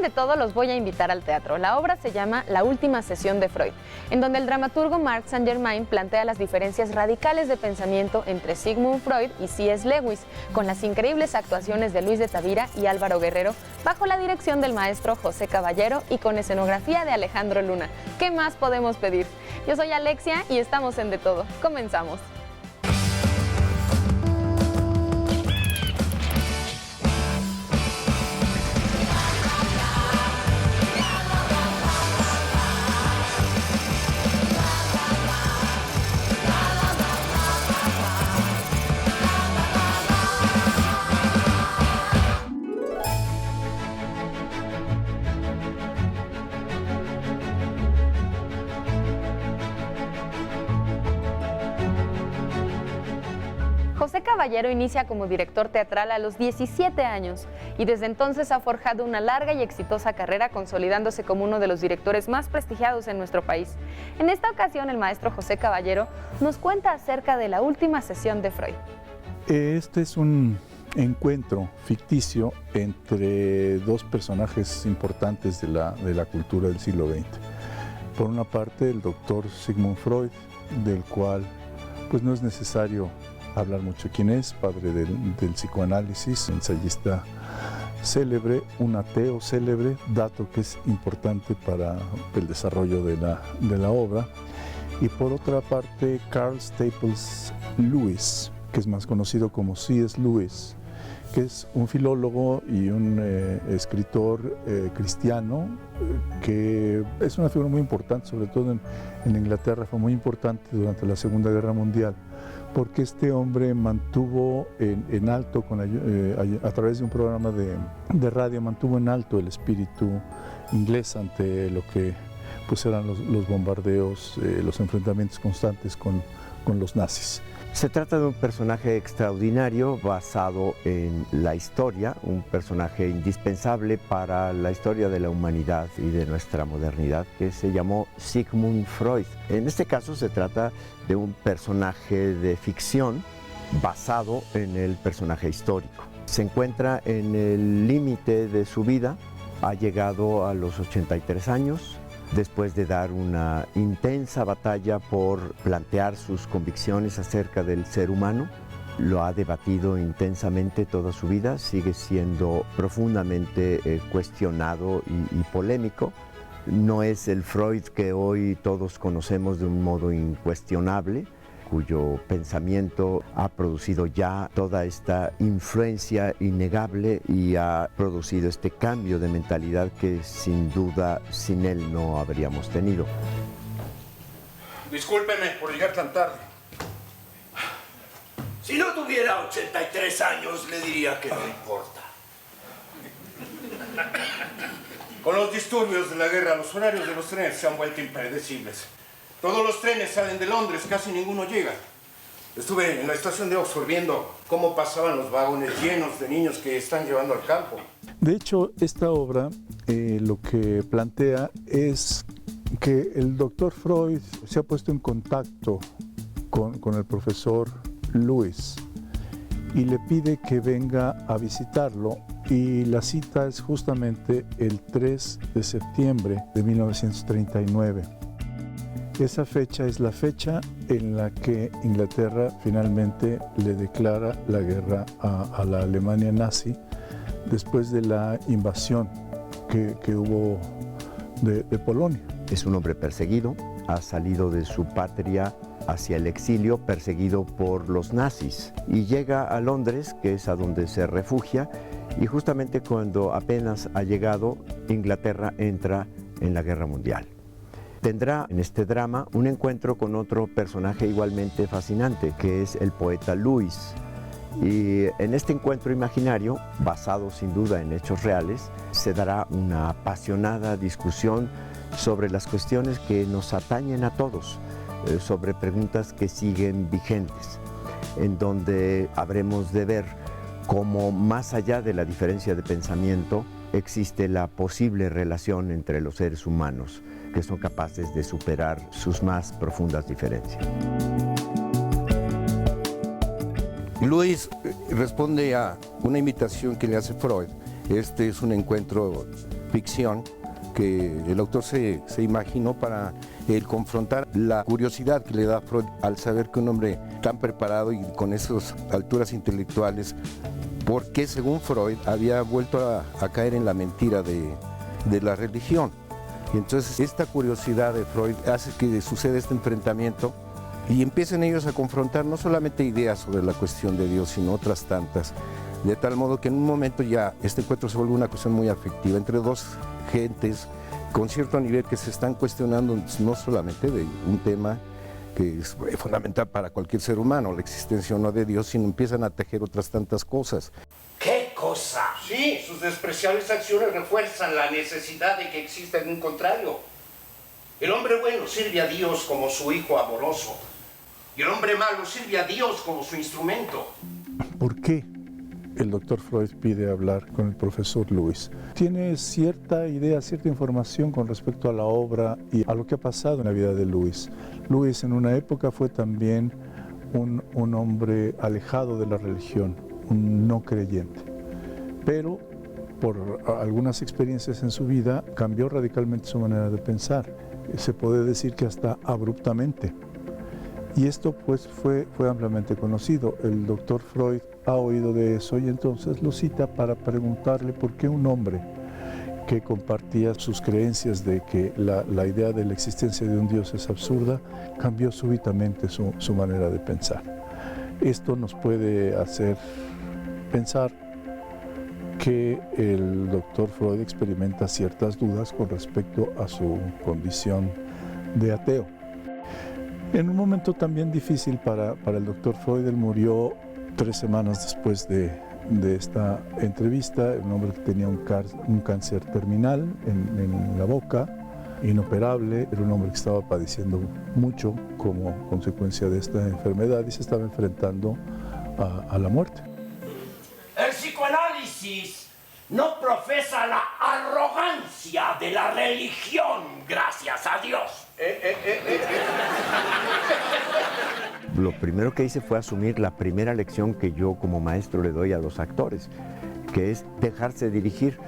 De Todo los voy a invitar al teatro. La obra se llama La última sesión de Freud, en donde el dramaturgo Marc Saint-Germain plantea las diferencias radicales de pensamiento entre Sigmund Freud y C.S. Lewis, con las increíbles actuaciones de Luis de Tavira y Álvaro Guerrero, bajo la dirección del maestro José Caballero y con escenografía de Alejandro Luna. ¿Qué más podemos pedir? Yo soy Alexia y estamos en De Todo. Comenzamos. José Caballero inicia como director teatral a los 17 años y desde entonces ha forjado una larga y exitosa carrera, consolidándose como uno de los directores más prestigiados en nuestro país. En esta ocasión, el maestro José Caballero nos cuenta acerca de La última sesión de Freud. Este es un encuentro ficticio entre dos personajes importantes de la cultura del siglo XX. Por una parte, el doctor Sigmund Freud, del cual pues no es necesario hablar mucho quién es, padre del psicoanálisis, ensayista célebre, un ateo célebre, dato que es importante para el desarrollo de la obra. Y por otra parte, Carl Staples Lewis, que es más conocido como C.S. Lewis, que es un filólogo y un escritor cristiano, que es una figura muy importante, sobre todo en Inglaterra, fue muy importante durante la Segunda Guerra Mundial, porque este hombre mantuvo en alto, a través de un programa de radio, mantuvo en alto el espíritu inglés ante lo que pues eran los bombardeos, los enfrentamientos constantes con los nazis. Se trata de un personaje extraordinario basado en la historia, un personaje indispensable para la historia de la humanidad y de nuestra modernidad, que se llamó Sigmund Freud. En este caso se trata de un personaje de ficción basado en el personaje histórico. Se encuentra en el límite de su vida, ha llegado a los 83 años, después de dar una intensa batalla por plantear sus convicciones acerca del ser humano. Lo ha debatido intensamente toda su vida, sigue siendo profundamente cuestionado y polémico. No es el Freud que hoy todos conocemos de un modo incuestionable, cuyo pensamiento ha producido ya toda esta influencia innegable y ha producido este cambio de mentalidad que sin duda sin él no habríamos tenido. Discúlpeme por llegar tan tarde. Si no tuviera 83 años, le diría que no importa. Con los disturbios de la guerra, los horarios de los trenes se han vuelto impredecibles. Todos los trenes salen de Londres, casi ninguno llega. Estuve en la estación de Oxford viendo cómo pasaban los vagones llenos de niños que están llevando al campo. De hecho, esta obra lo que plantea es que el doctor Freud se ha puesto en contacto con el profesor Lewis y le pide que venga a visitarlo, y la cita es justamente el 3 de septiembre de 1939. Esa fecha es la fecha en la que Inglaterra finalmente le declara la guerra a la Alemania nazi después de la invasión que hubo de Polonia. Es un hombre perseguido, ha salido de su patria hacia el exilio, perseguido por los nazis, y llega a Londres, que es a donde se refugia, y justamente cuando apenas ha llegado, Inglaterra entra en la Guerra Mundial. Tendrá en este drama un encuentro con otro personaje igualmente fascinante, que es el poeta Lewis. Y en este encuentro imaginario, basado sin duda en hechos reales, se dará una apasionada discusión sobre las cuestiones que nos atañen a todos, sobre preguntas que siguen vigentes, en donde habremos de ver cómo, más allá de la diferencia de pensamiento, existe la posible relación entre los seres humanos, que son capaces de superar sus más profundas diferencias. Lewis responde a una invitación que le hace Freud. Este es un encuentro ficción que el autor se imaginó para el confrontar la curiosidad que le da a Freud al saber que un hombre tan preparado y con esas alturas intelectuales, porque según Freud había vuelto a caer en la mentira de la religión. Y entonces esta curiosidad de Freud hace que suceda este enfrentamiento y empiecen ellos a confrontar no solamente ideas sobre la cuestión de Dios, sino otras tantas, de tal modo que en un momento ya este encuentro se vuelve una cuestión muy afectiva entre dos gentes con cierto nivel que se están cuestionando no solamente de un tema que es fundamental para cualquier ser humano, la existencia o no de Dios, sino empiezan a tejer otras tantas cosas. ¿Qué cosa? Sí, sus despreciables acciones refuerzan la necesidad de que exista un contrario. El hombre bueno sirve a Dios como su hijo amoroso y el hombre malo sirve a Dios como su instrumento. ¿Por qué el doctor Freud pide hablar con el profesor Lewis? Tiene cierta idea, cierta información con respecto a la obra y a lo que ha pasado en la vida de Lewis. Lewis en una época fue también un hombre alejado de la religión, un no creyente, pero por algunas experiencias en su vida cambió radicalmente su manera de pensar. Se puede decir que hasta abruptamente. Y esto pues fue ampliamente conocido. El doctor Freud ha oído de eso y entonces lo cita para preguntarle por qué un hombre que compartía sus creencias de que la idea de la existencia de un Dios es absurda, cambió súbitamente su manera de pensar. Esto nos puede hacer pensar que el doctor Freud experimenta ciertas dudas con respecto a su condición de ateo. En un momento también difícil para el doctor Freud, él murió 3 semanas después de esta entrevista, un hombre que tenía un cáncer terminal en la boca, inoperable, era un hombre que estaba padeciendo mucho como consecuencia de esta enfermedad y se estaba enfrentando a la muerte. El psicoanálisis no profesa la arrogancia de la religión, gracias a Dios. Lo primero que hice fue asumir la primera lección que yo como maestro le doy a los actores, que es dejarse dirigir.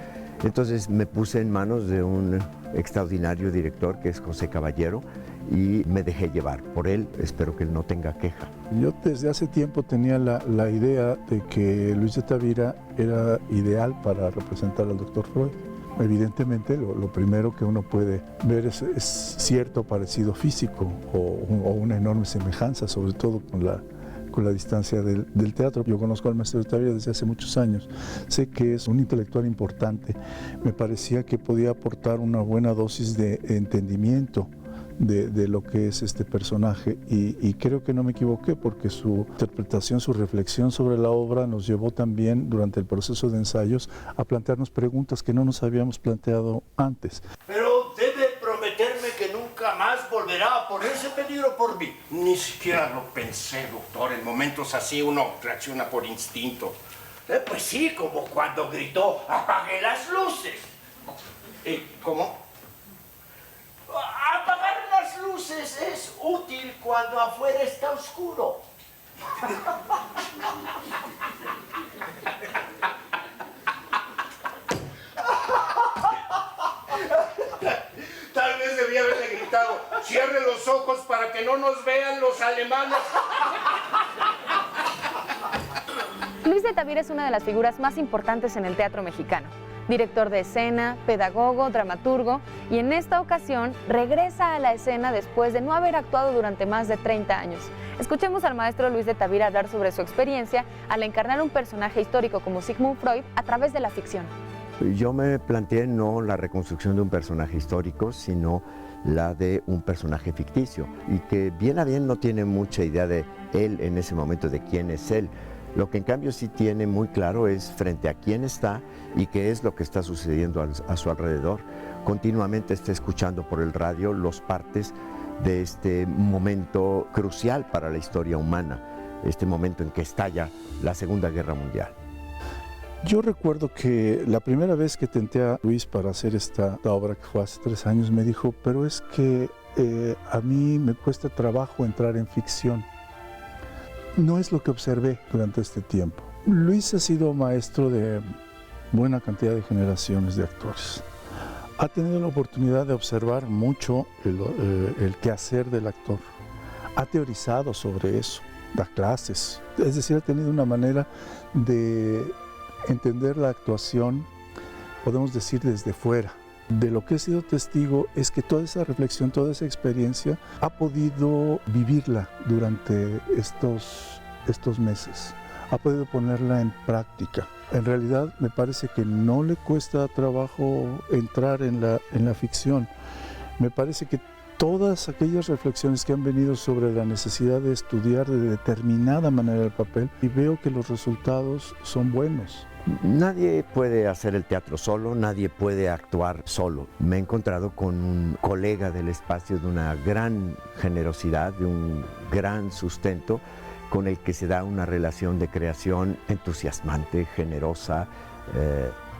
Entonces me puse en manos de un extraordinario director que es José Caballero y me dejé llevar por él. Espero que él no tenga queja. Yo desde hace tiempo tenía la idea de que Luis de Tavira era ideal para representar al doctor Freud. Evidentemente lo primero que uno puede ver es cierto parecido físico o una enorme semejanza, sobre todo con la distancia del teatro. Yo conozco al maestro de Tavira desde hace muchos años, sé que es un intelectual importante, me parecía que podía aportar una buena dosis de entendimiento de lo que es este personaje y creo que no me equivoqué porque su interpretación, su reflexión sobre la obra nos llevó también durante el proceso de ensayos a plantearnos preguntas que no nos habíamos planteado antes. Pero debe prometerme que nunca más volverá a ponerse peligro por mí. Ni siquiera lo pensé, doctor. En momentos así uno reacciona por instinto. Pues sí, como cuando gritó, apague las luces. ¿Cómo? Apagar las luces es útil cuando afuera está oscuro. Tal vez debía haberle gritado, cierre los ojos para que no nos vean los alemanes. Luis de Tavira es una de las figuras más importantes en el teatro mexicano. Director de escena, pedagogo, dramaturgo, y en esta ocasión regresa a la escena después de no haber actuado durante más de 30 años. Escuchemos al maestro Luis de Tavira hablar sobre su experiencia al encarnar un personaje histórico como Sigmund Freud a través de la ficción. Yo me planteé no la reconstrucción de un personaje histórico, sino la de un personaje ficticio, y que bien a bien no tiene mucha idea de él en ese momento, de quién es él. Lo que en cambio sí tiene muy claro es frente a quién está y qué es lo que está sucediendo a su alrededor. Continuamente está escuchando por el radio los partes de este momento crucial para la historia humana, este momento en que estalla la Segunda Guerra Mundial. Yo recuerdo que la primera vez que tenté a Luis para hacer esta obra, que fue hace 3 años, me dijo, pero es que a mí me cuesta trabajo entrar en ficción. No es lo que observé durante este tiempo. Luis ha sido maestro de buena cantidad de generaciones de actores. ha tenido la oportunidad de observar mucho el quehacer del actor. Ha teorizado sobre eso, da clases, es decir, ha tenido una manera de entender la actuación, podemos decir, desde fuera. De lo que he sido testigo es que toda esa reflexión, toda esa experiencia ha podido vivirla durante estos meses, ha podido ponerla en práctica. En realidad me parece que no le cuesta trabajo entrar en la ficción. Me parece que todas aquellas reflexiones que han venido sobre la necesidad de estudiar de determinada manera el papel, y veo que los resultados son buenos. Nadie puede hacer el teatro solo, nadie puede actuar solo. Me he encontrado con un colega del espacio de una gran generosidad, de un gran sustento, con el que se da una relación de creación entusiasmante, generosa,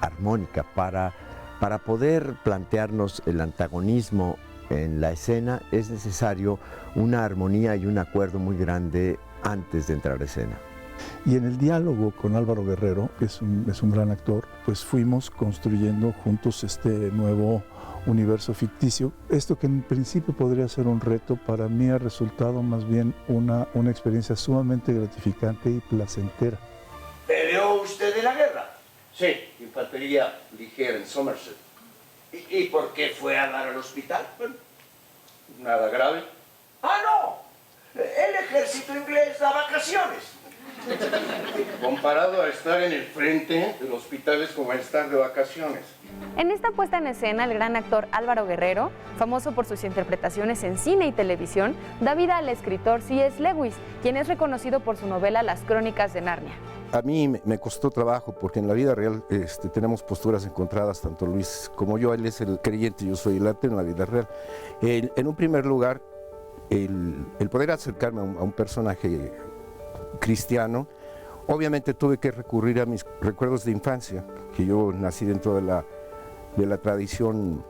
armónica, para poder plantearnos el antagonismo en la escena. Es necesario una armonía y un acuerdo muy grande antes de entrar a escena. Y en el diálogo con Álvaro Guerrero, que es un gran actor, pues fuimos construyendo juntos este nuevo universo ficticio. Esto que en principio podría ser un reto, para mí ha resultado más bien una experiencia sumamente gratificante y placentera. ¿Peleó usted en la guerra? Sí, infantería ligera en Somerset. ¿Y por qué fue a dar al hospital? Bueno, nada grave. ¡Ah, no! El ejército inglés da vacaciones. Comparado a estar en el frente, el hospital es como estar de vacaciones. En esta puesta en escena, el gran actor Álvaro Guerrero, famoso por sus interpretaciones en cine y televisión, da vida al escritor C.S. Lewis, quien es reconocido por su novela Las Crónicas de Narnia. A mí me costó trabajo porque en la vida real tenemos posturas encontradas, tanto Luis como yo. Él es el creyente, yo soy el ateo en la vida real. En un primer lugar, el poder acercarme a un personaje cristiano, obviamente tuve que recurrir a mis recuerdos de infancia, que yo nací dentro de la tradición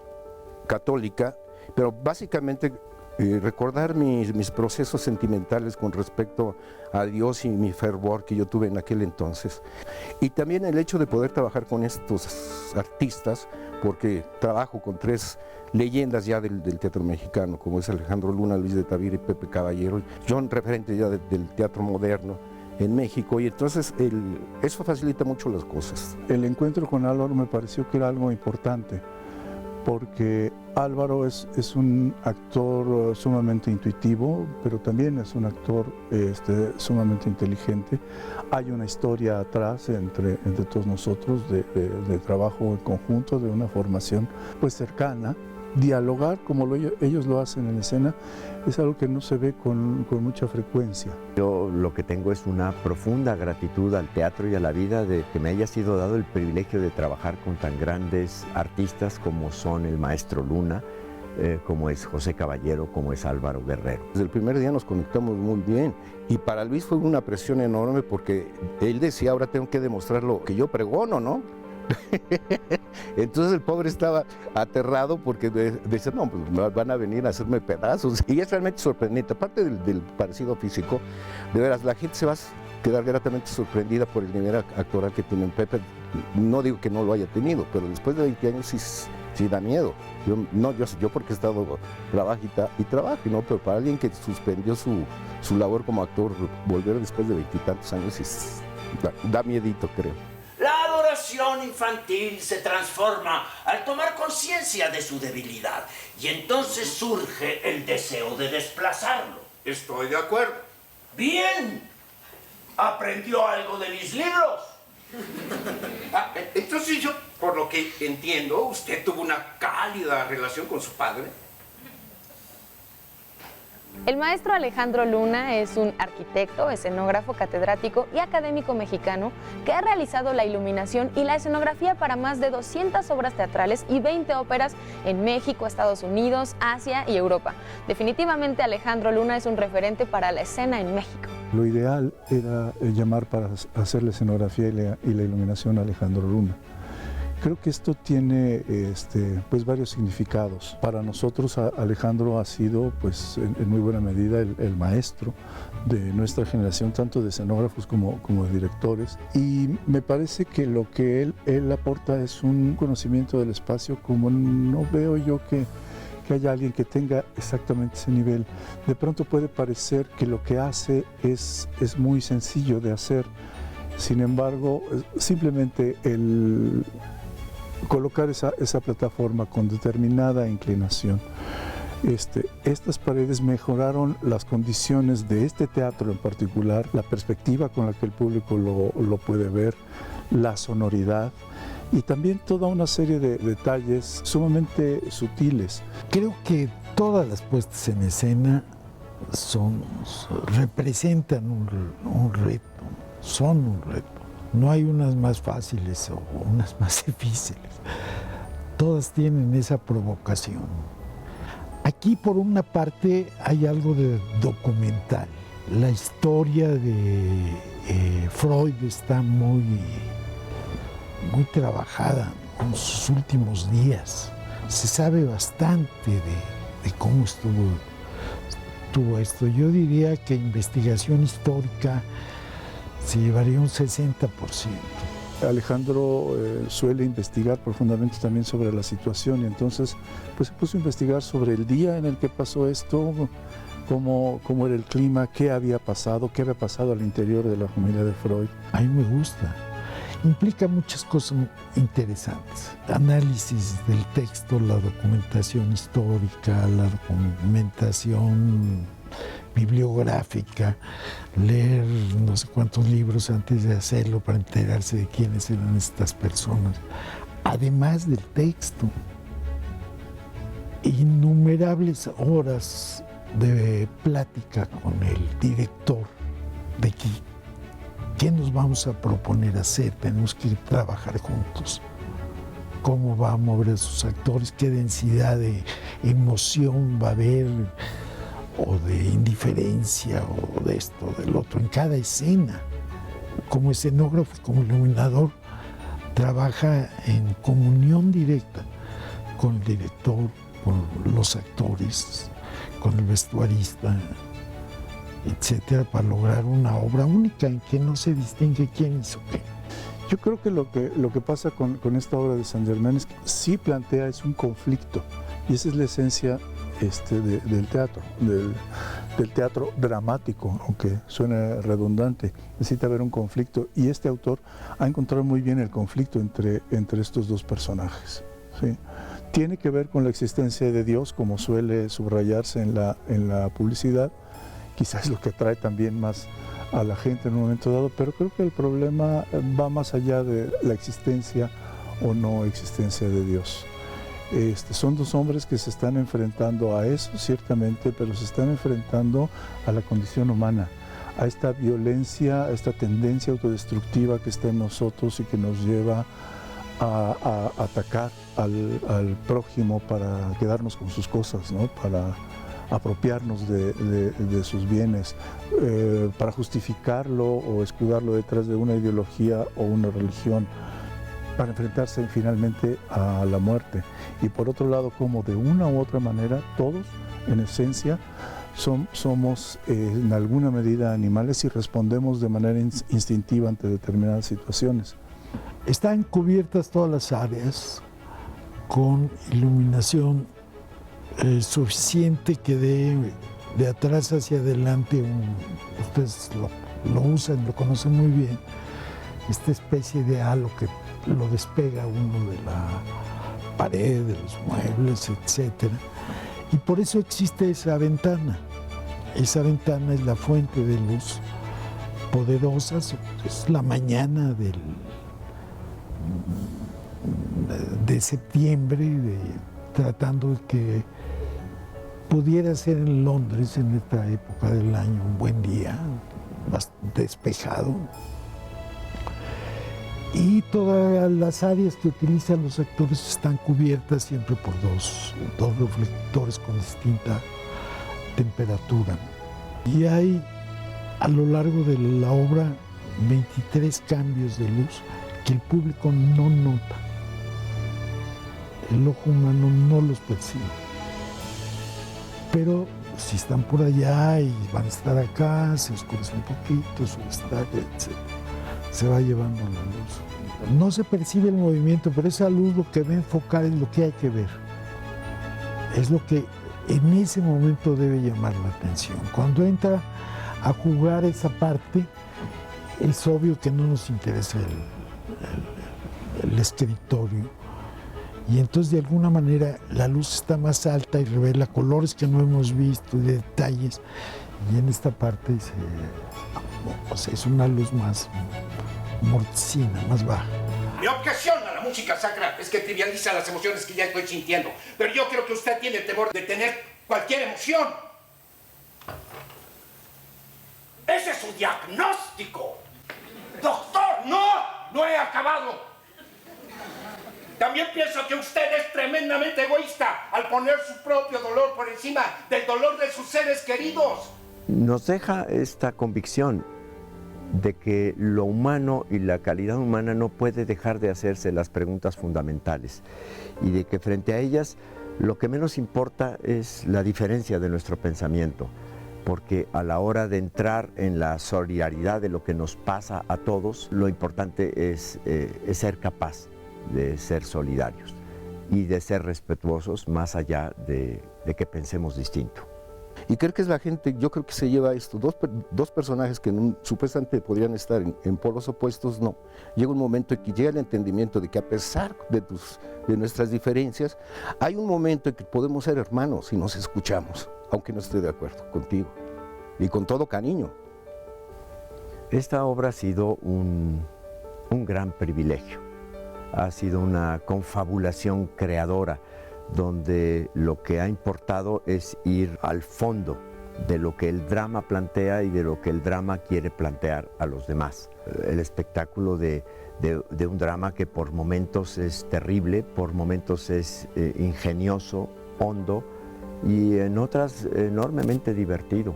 católica, pero básicamente recordar mis procesos sentimentales con respecto a Dios y mi fervor que yo tuve en aquel entonces. Y también el hecho de poder trabajar con estos artistas, porque trabajo con tres leyendas ya del teatro mexicano, como es Alejandro Luna, Luis de Tavira y Pepe Caballero, son referentes ya del teatro moderno en México, y entonces eso facilita mucho las cosas. El encuentro con Álvaro me pareció que era algo importante, porque Álvaro es un actor sumamente intuitivo, pero también es un actor sumamente inteligente. Hay una historia atrás entre todos nosotros de trabajo en conjunto, de una formación pues cercana. Dialogar como ellos lo hacen en escena es algo que no se ve con mucha frecuencia. Yo lo que tengo es una profunda gratitud al teatro y a la vida de que me haya sido dado el privilegio de trabajar con tan grandes artistas como son el maestro Luna, como es José Caballero, como es Álvaro Guerrero. Desde el primer día nos conectamos muy bien, y para Luis fue una presión enorme porque él decía, ahora tengo que demostrar lo que yo pregono, ¿no? Entonces el pobre estaba aterrado porque decía, no, pues van a venir a hacerme pedazos. Y es realmente sorprendente, aparte del parecido físico, de veras, la gente se va a quedar gratamente sorprendida por el nivel actoral que tiene Pepe. No digo que no lo haya tenido, pero después de 20 años sí da miedo. Yo porque he estado trabajo, ¿no? Pero para alguien que suspendió su labor como actor, volver después de 20 y tantos años da miedito, creo. La adoración infantil se transforma al tomar conciencia de su debilidad, y entonces surge el deseo de desplazarlo. Estoy de acuerdo. ¡Bien! ¿Aprendió algo de mis libros? Entonces yo, por lo que entiendo, usted tuvo una cálida relación con su padre. El maestro Alejandro Luna es un arquitecto, escenógrafo, catedrático y académico mexicano que ha realizado la iluminación y la escenografía para más de 200 obras teatrales y 20 óperas en México, Estados Unidos, Asia y Europa. Definitivamente Alejandro Luna es un referente para la escena en México. Lo ideal era llamar para hacer la escenografía y la iluminación a Alejandro Luna. Creo que esto tiene pues varios significados. Para nosotros Alejandro ha sido pues en muy buena medida el maestro de nuestra generación, tanto de escenógrafos como de directores, y me parece que lo que él aporta es un conocimiento del espacio como no veo yo que haya alguien que tenga exactamente ese nivel. De pronto puede parecer que lo que hace es muy sencillo de hacer, sin embargo simplemente el colocar esa plataforma con determinada inclinación. Estas paredes mejoraron las condiciones de este teatro en particular, la perspectiva con la que el público lo puede ver, la sonoridad y también toda una serie de detalles sumamente sutiles. Creo que todas las puestas en escena representan un reto, son un reto. No hay unas más fáciles o unas más difíciles. Todas tienen esa provocación. Aquí, por una parte, hay algo de documental. La historia de Freud está muy trabajada en sus últimos días. Se sabe bastante de cómo estuvo esto. Yo diría que investigación histórica se llevaría un 60%. Alejandro suele investigar profundamente también sobre la situación y entonces pues se puso a investigar sobre el día en el que pasó esto, cómo era el clima, qué había pasado al interior de la familia de Freud. A mí me gusta. Implica muchas cosas interesantes. Análisis del texto, la documentación histórica, la documentación bibliográfica, leer no sé cuántos libros antes de hacerlo para enterarse de quiénes eran estas personas. Además del texto, innumerables horas de plática con el director de qué nos vamos a proponer hacer, tenemos que trabajar juntos. Cómo va a mover a sus actores, qué densidad de emoción va a haber, o de indiferencia, o de esto, del otro, en cada escena. Como escenógrafo, como iluminador, trabaja en comunión directa con el director, con los actores, con el vestuarista, etcétera, para lograr una obra única en que no se distingue quién hizo qué. Yo creo que lo que pasa con esta obra de Saint-Germain es que sí plantea un conflicto, y esa es la esencia del teatro, del teatro dramático, aunque suene redundante. Necesita haber un conflicto y este autor ha encontrado muy bien el conflicto entre estos dos personajes, ¿sí? Tiene que ver con la existencia de Dios, como suele subrayarse en la publicidad, quizás es lo que atrae también más a la gente en un momento dado, pero creo que el problema va más allá de la existencia o no existencia de Dios. Son dos hombres que se están enfrentando a eso, ciertamente, pero se están enfrentando a la condición humana, a esta violencia, a esta tendencia autodestructiva que está en nosotros y que nos lleva a atacar al prójimo para quedarnos con sus cosas, ¿no? Para apropiarnos de sus bienes, para justificarlo o escudarlo detrás de una ideología o una religión, para enfrentarse finalmente a la muerte. Y por otro lado, como de una u otra manera, todos, en esencia, somos en alguna medida animales y respondemos de manera instintiva ante determinadas situaciones. Están cubiertas todas las áreas con iluminación suficiente que dé de atrás hacia adelante, ustedes lo usan, lo conocen muy bien, esta especie de halo que lo despega uno de la pared, de los muebles, etc. Y por eso existe esa ventana. Esa ventana es la fuente de luz poderosa, es la mañana de septiembre, tratando de que pudiera ser en Londres en esta época del año un buen día, bastante despejado. Y todas las áreas que utilizan los actores están cubiertas siempre por dos reflectores con distinta temperatura. Y hay a lo largo de la obra 23 cambios de luz que el público no nota. el ojo humano no los percibe. Pero si están por allá y van a estar acá, se oscurece un poquito, etc. Se va llevando la luz. No se percibe el movimiento, pero esa luz lo que va a enfocar es lo que hay que ver. Es lo que en ese momento debe llamar la atención. Cuando entra a jugar esa parte, es obvio que no nos interesa el escritorio. Y entonces de alguna manera la luz está más alta y revela colores que no hemos visto, detalles. Y en esta parte es una luz más morticina, más baja. Mi objeción a la música sacra es que trivializa las emociones que ya estoy sintiendo. Pero yo creo que usted tiene temor de tener cualquier emoción. Ese es su diagnóstico. ¡Doctor! ¡No he acabado! También pienso que usted es tremendamente egoísta al poner su propio dolor por encima del dolor de sus seres queridos. Nos deja esta convicción de que lo humano y la calidad humana no puede dejar de hacerse las preguntas fundamentales y de que frente a ellas lo que menos importa es la diferencia de nuestro pensamiento, porque a la hora de entrar en la solidaridad de lo que nos pasa a todos, lo importante es ser capaz de ser solidarios y de ser respetuosos más allá de que pensemos distinto. Y creo que es la gente, yo creo que se lleva esto, dos personajes que supuestamente podrían estar en polos opuestos, no. Llega un momento en que llega el entendimiento de que a pesar de nuestras diferencias, hay un momento en que podemos ser hermanos y nos escuchamos, aunque no esté de acuerdo contigo, y con todo cariño. Esta obra ha sido un gran privilegio, ha sido una confabulación creadora, donde lo que ha importado es ir al fondo de lo que el drama plantea y de lo que el drama quiere plantear a los demás. El espectáculo de un drama que por momentos es terrible, por momentos es ingenioso, hondo y en otras enormemente divertido.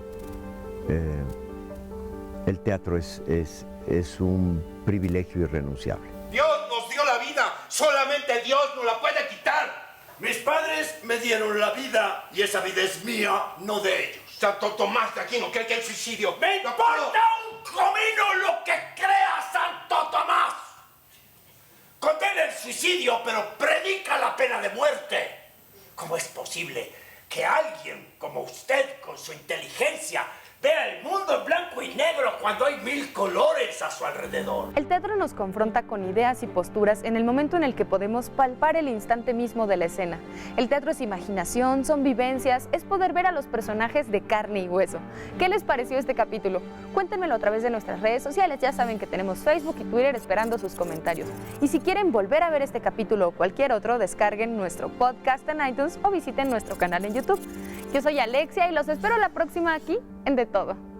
El teatro es un privilegio irrenunciable. Dios nos dio la vida, solamente Dios nos la puede quitar. Mis padres me dieron la vida y esa vida es mía, no de ellos. Santo Tomás de Aquino cree que el suicidio... ¡Me importa un comino lo que crea Santo Tomás! Condena el suicidio, pero predica la pena de muerte. ¿Cómo es posible que alguien como usted, con su inteligencia, vea el mundo en blanco y negro cuando hay 1000 colores a su alrededor? El teatro nos confronta con ideas y posturas en el momento en el que podemos palpar el instante mismo de la escena. El teatro es imaginación, son vivencias, es poder ver a los personajes de carne y hueso. ¿Qué les pareció este capítulo? Cuéntenmelo a través de nuestras redes sociales, ya saben que tenemos Facebook y Twitter esperando sus comentarios. Y si quieren volver a ver este capítulo o cualquier otro, descarguen nuestro podcast en iTunes o visiten nuestro canal en YouTube. Yo soy Alexia y los espero la próxima aquí en De Todo.